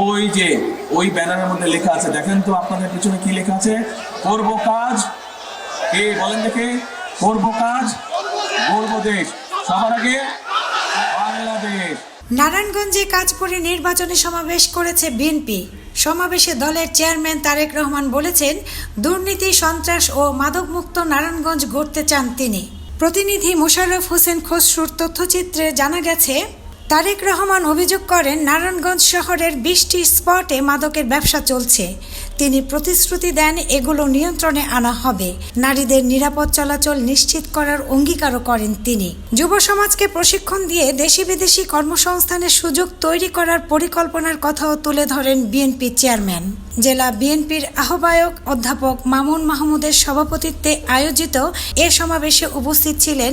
ওই যে ওই ব্যানারের মধ্যে লেখা আছে, দেখেন তো আপনাদের পিছনে কি লেখা আছে? করব কাজ, কে বলেন দেখে? করব কাজ, গড়ব দেশ, সবার আগে বাংলাদেশ। নারায়ণগঞ্জে কাজপুরে নির্বাচনী সমাবেশ করেছে বিএনপি। সমাবেশে দলের চেয়ারম্যান তারেক রহমান বলেছেন, দুর্নীতি, সন্ত্রাস ও মাদকমুক্ত নারায়ণগঞ্জ গড়তে চান তিনি। প্রতিনিধি মোশাররফ হোসেন খসরুর তথ্যচিত্রে জানা গেছে, তারেক রহমান অভিযোগ করেন নারায়ণগঞ্জ শহরের 20টি স্পটে মাদকের ব্যবসা চলছে। তিনি প্রতিশ্রুতি দেন এগুলো নিয়ন্ত্রণে আনা হবে। নারীদের নিরাপদ চলাচল নিশ্চিত করার অঙ্গীকারও করেন তিনি। যুব সমাজকে প্রশিক্ষণ দিয়ে দেশি বিদেশি কর্মসংস্থানের সুযোগ তৈরি করার পরিকল্পনার কথাও তুলে ধরেন বিএনপি চেয়ারম্যান। জেলা বিএনপির আহ্বায়ক অধ্যাপক মামুন মাহমুদের সভাপতিত্বে আয়োজিত এ সমাবেশে উপস্থিত ছিলেন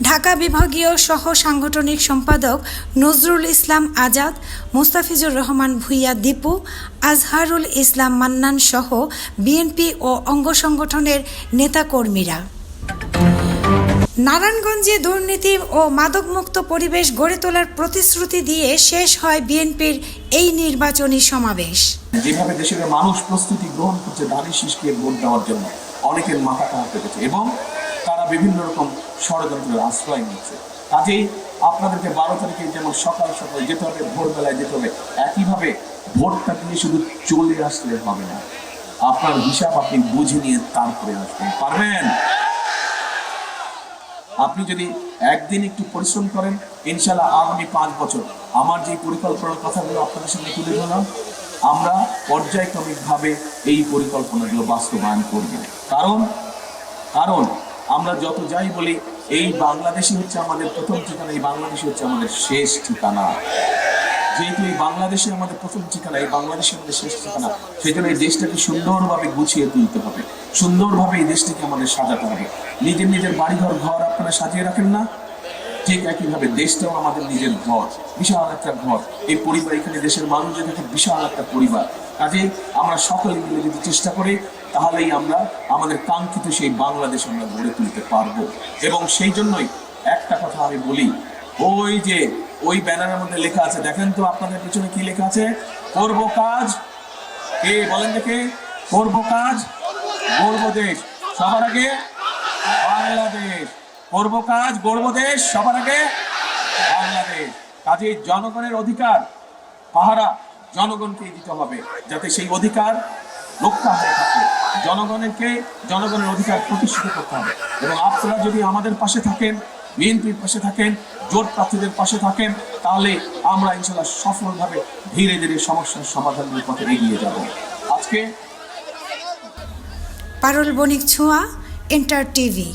ঢাকা বিভাগীয় সহ সাংগঠনিক সম্পাদক নজরুল ইসলাম আজাদ, মোস্তাফিজুর রহমান ভূঁইয়া দীপু, আজহারুল ইসলাম মান্নান সহ বিএনপি ও অঙ্গ সংগঠনের নেতাকর্মীরা। নারায়ণগঞ্জে দুর্নীতি ও মাদকমুক্ত পরিবেশ গড়ে তোলার প্রতিশ্রুতি দিয়ে শেষ হয় বিএনপির এই নির্বাচনী সমাবেশ। যেভাবে দেশের মানুষ প্রস্তুতি গ্রহণ করছে ধানের শীষকে ভোট দেওয়ার জন্য, অনেকের মাথা খারাপ হয়েছে এবং তারা বিভিন্ন রকম ষড়যন্ত্রের আশ্রয় নিচ্ছে। কাজেই আপনাদেরকে 12 তারিখে যেমন সকাল সকাল যেতে হবে, ভোরবেলায় যেতে হবে, একইভাবে ভোটটা দিয়ে শুধু চলে আসলে হবে না, আপনার হিসাব আপনি বুঝে নিয়ে তারপরে আসবেন। পারবেন? আপনি যদি একদিন একটু পরিশ্রম করেন, ইনশাল্লাহ আগামী 5 বছর আমার যে পরিকল্পনার কথাগুলো আপনাদের সামনে তুলে ধরলাম, আমরা পর্যায়ক্রমিকভাবে এই পরিকল্পনাগুলো বাস্তবায়ন করব। কারণ আমরা যত যাই বলি, এই বাংলাদেশই হচ্ছে আমাদের প্রথম ঠিকানা, এই বাংলাদেশই হচ্ছে আমাদের শেষ ঠিকানা। যেহেতু এই বাংলাদেশে আমাদের প্রথম ঠিকানা, এই বাংলাদেশে আমাদের শেষ ঠিকানা, সেই জন্য এই দেশটাকে সুন্দরভাবে গুছিয়ে তুলতে হবে, সুন্দরভাবে এই দেশটাকে আমাদের সাজাতে হবে। নিজের বাড়িঘর ঘর আপনারা সাজিয়ে রাখেন না, ঠিক একইভাবে দেশটাও আমাদের নিজের ঘর, বিশাল একটা ঘর। এই পরিবার, এখানে দেশের মানুষ যদি বিশাল একটা পরিবার। কাজে আমরা সকলে মিলে যদি চেষ্টা করি, তাহলেই আমরা আমাদের কাঙ্ক্ষিত সেই বাংলাদেশ আমরা গড়ে তুলতে পারবো। এবং সেই জন্যই একটা কথা আমি বলি, ওই যে ওই ব্যানারের মধ্যে লেখা আছে, দেখেন তো আপনাদের পিছনে কি লেখা আছে? করব কাজ, কে বলেন দেখে? করব কাজ, গড়ব দেশ, সবার আগে বাংলাদেশ। করব কাজ, গড়ব দেশ, সবার আগে বাংলাদেশ। কাজে জনগণের অধিকার পাহারা জনগণকে দিতে হবে, যাতে সেই অধিকার রক্ষা হয়ে থাকে। জনগণের অধিকার প্রতিষ্ঠিত করতে হবে। এবং আপনারা যদি আমাদের পাশে থাকেন, বিএনপির পাশে থাকেন, জোট প্রার্থীদের পাশে থাকেন, তাহলে আমরা ইনশাল্লাহ সফলভাবে ধীরে ধীরে সমস্যার সমাধানের পথে এগিয়ে যাব। আজকে পারুল বণিক ছোঁয়া, এন্টার টিভি।